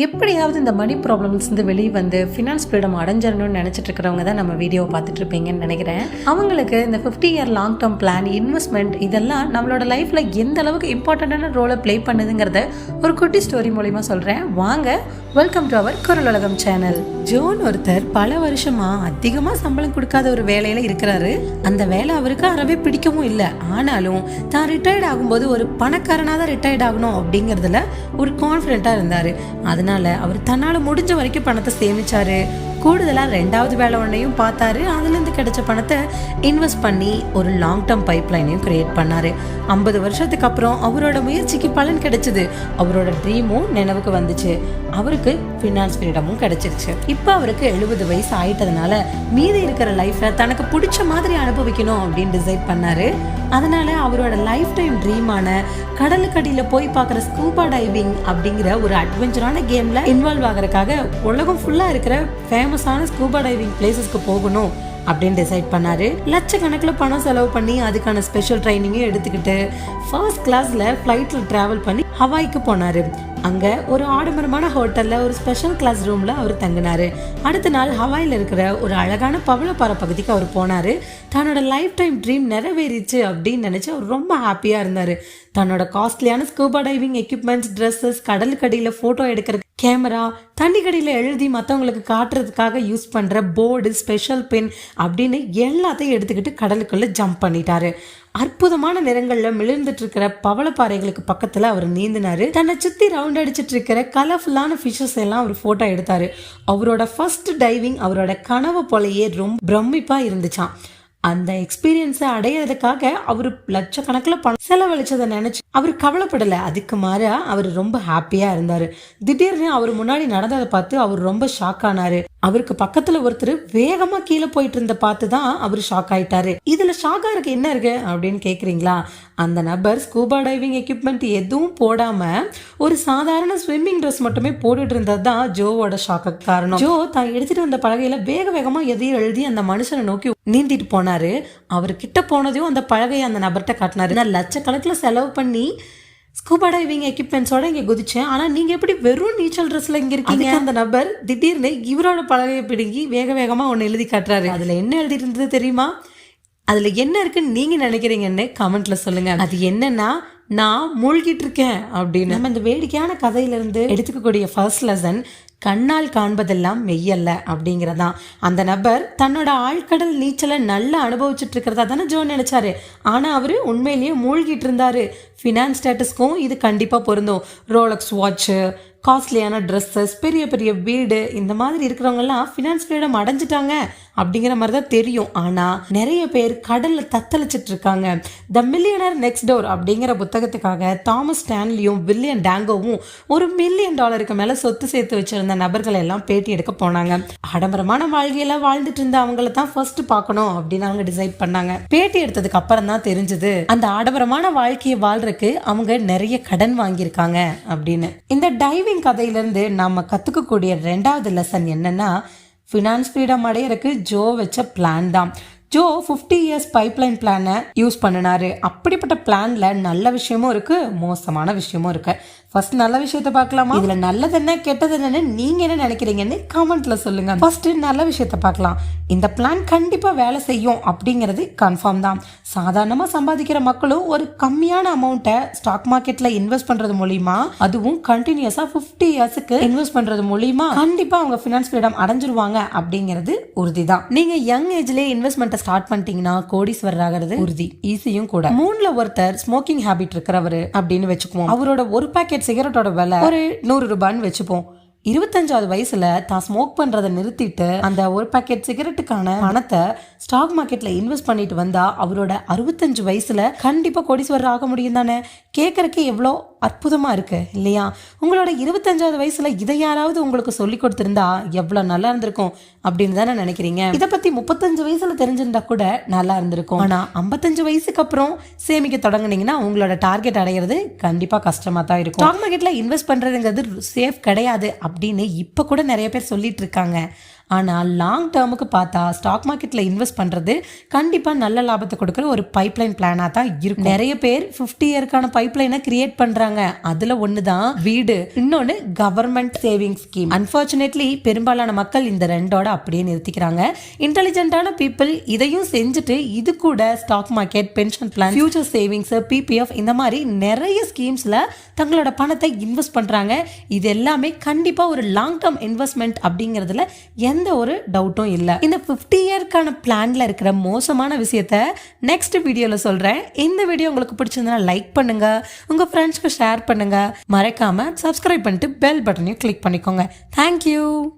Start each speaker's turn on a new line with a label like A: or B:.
A: எப்படியாவது இந்த மணி ப்ராப்ளம்ஸ்லேருந்து வெளியே வந்து ஃபினான்ஸ் ஃப்ரீடம் அடைஞ்சிடணும்னு நினச்சிட்டு இருக்கிறவங்க தான் நம்ம வீடியோவை பார்த்துட்டு இருப்பீங்கன்னு நினைக்கிறேன். அவங்களுக்கு இந்த 50 year long term plan, investment இதெல்லாம் நம்மளோட லைஃப்பில் எந்த அளவுக்கு இம்பார்ட்டண்ட்டான ரோலை ப்ளே பண்ணுதுங்கிறத ஒரு குட்டி ஸ்டோரி மூலிமா சொல்கிறேன். வாங்க, வெல்கம் டு அவர் குரல் உலகம் சேனல். ஜோன் ஒருத்தர் பல வருஷமா அதிகமாக சம்பளம் கொடுக்காத ஒரு வேலையில இருக்கிறாரு. அந்த வேலை அவருக்கு அறவே பிடிக்கவும் இல்லை. ஆனாலும் தான் ரிட்டையர்ட் ஆகும்போது ஒரு பணக்காரனாக தான் ரிட்டையர்ட் ஆகணும் அப்படிங்கிறதுல ஒரு கான்ஃபிடென்ட்டாக இருந்தார். அதனால அவர் தன்னால் முடிஞ்ச வரைக்கும் பணத்தை சேமிச்சாரு. கூடுதலாக 2வது வேலை ஒன்றையும் பார்த்தாரு. அதுலேருந்து கிடைச்ச பணத்தை இன்வெஸ்ட் பண்ணி ஒரு லாங் டேர்ம் பைப்லைனையும் கிரியேட் பண்ணார். 50 வருஷத்துக்கு அப்புறம் அவரோட முயற்சிக்கு பலன் கிடைச்சிது. அவரோட ட்ரீமும் நினைவுக்கு வந்துச்சு. அவருக்கு ஃபினான்ஸ் ஃப்ரீடமும் கிடைச்சிருச்சு. இப்போ அவருக்கு 70 வயசு ஆயிட்டதுனால மீதி இருக்கிற லைஃப்பை தனக்கு பிடிச்ச மாதிரி அனுபவிக்கணும் அப்படின்னு டிசைட் பண்ணாரு. அதனால அவரோட லைஃப் டைம் ட்ரீமான கடலுக்கடியில் போய் பார்க்குற ஸ்கூபா டைவிங் அப்படிங்கிற ஒரு அட்வென்ச்சரான கேம்ல இன்வால்வ் ஆகிறதுக்காக உலகம் ஃபுல்லாக இருக்கிற ஃபேமஸான ஸ்கூபா டைவிங் பிளேசஸ்க்கு போகணும் அப்படின்னு டிசைட் பண்ணாரு. லட்சக்கணக்கில் பணம் செலவு பண்ணி அதுக்கான ஸ்பெஷல் ட்ரைனிங்கும் எடுத்துக்கிட்டு ஃபர்ஸ்ட் கிளாஸ்ல ஃப்ளைட்ல டிராவல் பண்ணி ஹவாய்க்கு போனாரு. அங்க ஒரு ஆடம்பரமான ஹோட்டல்ல ஒரு ஸ்பெஷல் கிளாஸ் ரூம்ல அவர் தங்கினாரு. அடுத்த நாள் ஹவாயில் இருக்கிற ஒரு அழகான பவளப்பாறை பகுதிக்கு அவர் போனாரு. தன்னோட லைஃப் டைம் ட்ரீம் நிறைவேறிச்சு அப்படின்னு நினைச்சு அவர் ரொம்ப ஹாப்பியா இருந்தாரு. தன்னோட காஸ்ட்லியான ஸ்கூபா டைவிங் எக்யூப்மெண்ட்ஸ், ட்ரெஸ்ஸஸ், கடலுக்கடியில் ஃபோட்டோ எடுக்கிற கேமரா, தண்ணிக்கடியில் எழுதி மற்றவங்களுக்கு காட்டுறதுக்காக யூஸ் பண்ணுற போர்டு, ஸ்பெஷல் பென் அப்படின்னு எல்லாத்தையும் எடுத்துக்கிட்டு கடலுக்குள்ளே ஜம்ப் பண்ணிட்டாரு. அற்புதமான நிறங்களில் மிளிர்ந்துட்டு இருக்கிற பவளப்பாறைகளுக்கு பக்கத்தில் அவர் நீந்தினாரு. தன்னை சுற்றி ரவுண்ட் அடிச்சிட்டு இருக்கிற கலர்ஃபுல்லான ஃபிஷஸ் எல்லாம் அவர் ஃபோட்டோ எடுத்தாரு. அவரோட ஃபர்ஸ்ட் டைவிங் அவரோட கனவு போலயே ரொம்ப பிரமிப்பாக இருந்துச்சான். அந்த எக்ஸ்பீரியன்ஸை அடையிறதுக்காக அவர் லட்சக்கணக்கில் பணம் செலவழிச்சதை நினைச்சு அவர் கவலைப்படலை. அதுக்கு மாறா அவர் ரொம்ப ஹாப்பியா இருந்தாரு. திடீர்னு அவர் முன்னாடி நடந்ததை பார்த்து அவர் ரொம்ப ஷாக் ஆனாரு. அவருக்கு பக்கத்துல ஒருத்தர் வேகமா கீழே போயிட்டு இருந்த பார்த்து தான் அவர் ஷாக் ஆயிட்டாரு. இதுல ஷாக்கா இருக்கு என்ன இருக்கு அப்படின்னு கேக்குறீங்களா? அந்த நபர் ஸ்கூபா டைவிங் எக்யூப்மெண்ட் எதுவும் போடாம ஒரு சாதாரண ஸ்விம்மிங் ட்ரெஸ் மட்டுமே போட்டுட்டு இருந்தது தான் ஜோவோட ஷாக்கு காரணம். ஜோ தான் எடுத்துட்டு வந்த பலகையில வேக வேகமா எதையும் எழுதி அந்த மனுஷனை நோக்கி நீந்திட்டு போனாரு. அவர் கிட்ட போனதையும் அந்த பலகையை அந்த நபர்கிட்ட காட்டினாரு. நான் லட்சக்கணக்கில் செலவு பண்ணி ஸ்கூபா டைவிங் எக்யூப்மெண்ட்ஸோட இங்கே குதிச்சேன், ஆனால் நீங்கள் எப்படி வெறும் நீச்சல் ட்ரெஸ்ல இங்கே இருக்கீங்க? அந்த நபர் திடீர்னு இவரோட பலகையை பிடுங்கி வேக வேகமாக ஒன்று எழுதி காட்டுறாரு. அதில் என்ன எழுதிட்டு இருந்தது தெரியுமா? அதில் என்ன இருக்குன்னு நீங்கள் நினைக்கிறீங்கன்னு கமெண்ட்ல சொல்லுங்க. அது என்னன்னா, நான் மூழ்கிட்டு இருக்கேன் அப்படின்னு. நம்ம இந்த வேடிக்கையான கதையிலிருந்து எடுத்துக்கக்கூடிய ஃபர்ஸ்ட் லெசன் கண்ணால் காண்பதெல்லாம் மெய்யல்ல அப்படிங்கிறதான். அந்த நபர் தன்னோட ஆழ்கடல் நீச்சலை நல்லா அனுபவிச்சுட்டு இருக்கிறதா தானே ஜோ நினைச்சாரு. ஆனா அவரு உண்மையிலேயே மூழ்கிட்டு இருந்தாரு. ஃபினான்ஸ் ஸ்டேட்டஸ்க்கும் இது கண்டிப்பா பொருந்தும். ரோலக்ஸ் வாட்சு, காஸ்ட்லியான ட்ரெஸ்ஸஸ், பெரிய பெரிய வீடு, இந்த மாதிரி இருக்கிறவங்கலாம் ஃபினான்ஸ் ஃப்ரீடம் அடைஞ்சிட்டாங்க அப்படிங்கிற மாதிரி தான் தெரியும். ஆனால் நிறைய பேர் கடலில் தத்தளிச்சிட்டு இருக்காங்க. த மில்லியனர் நெக்ஸ்ட் டோர் அப்படிங்கிற புத்தகத்துக்காக தாமஸ் ஸ்டான்லியும் வில்லியம் டேங்கோவும் $1 மில்லியன் மேலே சொத்து சேர்த்து வச்சிருந்த நபர்கள் எல்லாம் பேட்டி எடுக்க போனாங்க. ஆடம்பரமான வாழ்க்கையில வாழ்ந்துட்டு இருந்த அவங்கள தான் ஃபர்ஸ்ட் பார்க்கணும் அப்படின்னு அவங்க டிசைட் பண்ணாங்க. பேட்டி எடுத்ததுக்கு அப்புறம் தான் தெரிஞ்சது அந்த ஆடம்பரமான வாழ்க்கையை வாழ்றதுக்கு அவங்க நிறைய கடன் வாங்கியிருக்காங்க அப்படின்னு. இந்த டைவிங் கதையிலிருந்து நாம கத்துக்கக்கூடிய 2வது லெசன் என்னன்னா, ஃபினான்ஸ் ஃப்ரீடம் அடையறதுக்கு ஜோ வச்ச பிளான் தான். ஜோ 50 இயர்ஸ் பைப்லைன் பிளானை யூஸ் பண்ணினாரு. அப்படிப்பட்ட பிளான்ல நல்ல விஷயமும் இருக்கு, மோசமான விஷயமும் இருக்கு. ஃபர்ஸ்ட் நல்ல விஷயத்த பார்க்கலாமா? இதுல நல்லது என்ன கெட்டது என்னன்னு நீங்க என்ன நினைக்கிறீங்கன்னு கமெண்ட்ல சொல்லுங்க. ஃபர்ஸ்ட் நல்ல விஷயத்த பார்க்கலாம். இந்த பிளான் கண்டிப்பா வேலை செய்யும் அப்படிங்கிறது கன்ஃபார்ம் தான். சாதாரணமா சம்பாதிக்கிற மக்களும் ஒரு கம்மியான அமௌண்ட்டை ஸ்டாக் மார்க்கெட்ல இன்வெஸ்ட் பண்றது மூலியமா, அதுவும் கண்டினியூஸா 50 இயர்ஸ்க்கு இன்வெஸ்ட் பண்றது மூலியமா கண்டிப்பா அவங்க ஃபினான்ஸ் ஃப்ரீடம் அடைஞ்சிருவாங்க அப்படிங்கிறது உறுதிதான். நீங்க யங் ஏஜ்லயே இன்வெஸ்ட்மெண்ட் ஸ்டார்ட் பண்ணிட்டீங்கன்னா கோடீஸ்வரர் ஆகிறது உறுதி, ஈஸியும் கூட. 3ல ஒருத்தர் ஸ்மோக்கிங் ஹேபிட் இருக்கிறவரு அப்படின்னு வச்சுக்குவோம். அவரோட ஒரு பாக்கெட் சிகரெட்டோட விலை ஒரு $100 வச்சுப்போம். 25வது வயசுல தான் ஸ்மோக் பண்றதை நிறுத்திட்டு அந்த ஒரு பாக்கெட் சிகரெட்டுக்கான பணத்தை ஸ்டாக் மார்க்கெட்ல இன்வெஸ்ட் பண்ணிட்டு வந்தா அவரோட 65 வயசுல கண்டிப்பா கோடீஸ்வரர் ஆக முடியும் தானே? கேட்கறதுக்கு எவ்வளோ அற்புதமா இருக்கு இல்லையா? உங்களோட 25வது வயசுல இதை யாராவது உங்களுக்கு சொல்லி கொடுத்திருந்தா எவ்வளவு நல்லா இருந்திருக்கும் அப்படின்னு தானே நினைக்கிறீங்க? இதை பத்தி 35 வயசுல தெரிஞ்சிருந்தா கூட நல்லா இருந்திருக்கும். ஆனா 55 வயசுக்கு அப்புறம் சேமிக்க தொடங்குனீங்கன்னா உங்களோட டார்கெட் அடையிறது கண்டிப்பா கஷ்டமா தான் இருக்கும். ஸ்டாக் மார்க்கெட்ல இன்வெஸ்ட் பண்றதுங்கிறது சேஃப் கிடையாது அப்படின்னு இப்ப கூட நிறைய பேர் சொல்லிட்டு இருக்காங்க. ஆனால் லாங் டேர்முக்கு பார்த்தா ஸ்டாக் மார்க்கெட்டில் இன்வெஸ்ட் பண்ணுறது கண்டிப்பாக நல்ல லாபத்தை கொடுக்குற ஒரு பைப்லைன் பிளானாக தான் இருக்கும். நிறைய பேர் 50 இயர்க்கான பைப்லைனை கிரியேட் பண்ணுறாங்க. அதில் ஒன்று தான் வீடு, இன்னொன்று கவர்மெண்ட் சேவிங் ஸ்கீம். அன்ஃபார்ச்சுனேட்லி பெரும்பாலான மக்கள் இந்த ரெண்டோட அப்படியே நிறுத்திக்கிறாங்க. இன்டெலிஜென்ட்டான பீப்புள் இதையும் செஞ்சுட்டு இது கூட stock market, pension plan, future savings, PPF இந்த மாதிரி நிறைய ஸ்கீம்ஸில் தங்களோட பணத்தை இன்வெஸ்ட் பண்ணுறாங்க. இது எல்லாமே கண்டிப்பாக ஒரு லாங் டேர்ம் இன்வெஸ்ட்மெண்ட் அப்படிங்கிறதுல எந்த ஒரு டவுட்டும் இல்லை. இந்த 50 இயர்க்கான பிளான்ல இருக்கிற மோசமான விஷயத்த நெக்ஸ்ட் வீடியோல சொல்றேன். இந்த வீடியோ உங்களுக்கு பிடிச்சிருந்தா லைக் பண்ணுங்க, உங்க ஃப்ரெண்ட்ஸ்க்கு ஷேர் பண்ணுங்க, மறக்காம சப்ஸ்கிரைப் பண்ணிட்டு பெல் பட்டனையும் கிளிக் பண்ணிக்கோங்க. தேங்க்யூ.